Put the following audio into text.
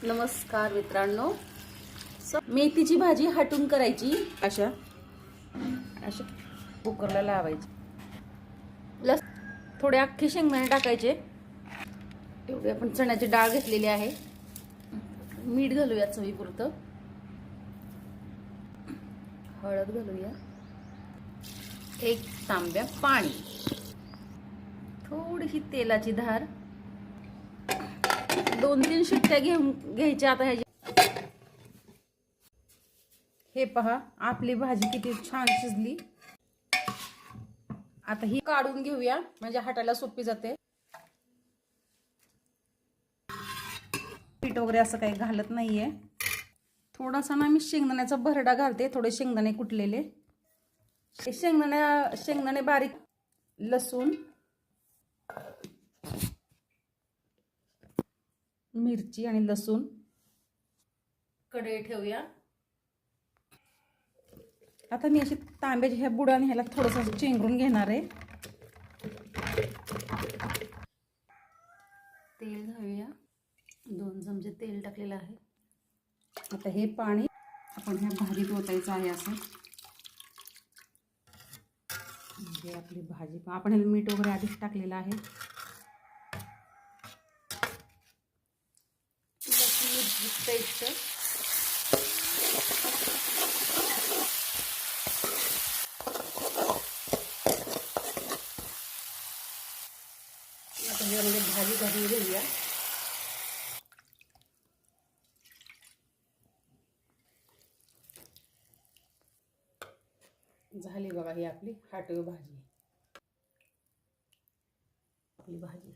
नमस्कार मित्रांनो, मेथीची भाजी हटून करायची. अशा कुकरला लावायची. थोडे अख्खे शेंगदाणे टाकायचे. एवढी आपण चण्याची डाळ घेतलेली आहे. मीठ घालूया चवीपुरतं. हळद घालूया. 1 तांब्या पाणी. थोडीशी तेलाची धार. 2-3 शिट्ट्या घ्यायच्या. आता हे पहा, आपली भाजी किती छान शिजली. आता ही काढून घेऊया, म्हणजे हाताला सोपी जाते. पीठ वगैरे असं काही घालत नाहीये. थोडासा ना मी शेंगदाण्याचा भरडा घालते. थोडे शेंगदाणे कुटलेले. शेंगदाणे बारीक. लसूण, मिरची आणि लसूण. कढई ठेवूया. आता मी अशी तांब्याच्या ह्या बुडाने ह्याला थोडंसं चेंगरून घेणार आहे. तेल घालूया. 2 चमचे तेल टाकलेलं आहे. आता हे पाणी आपण ह्या भाजीत ओतायचं आहे. असं म्हणजे आपली भाजी आपण ह्याला मीठ वगैरे आधीच टाकलेलं आहे. पेस्ट. आता ह्यामध्ये भाजी घालून घेऊया. झाली बघा ही आपली हाटव भाजी. आपली भाजी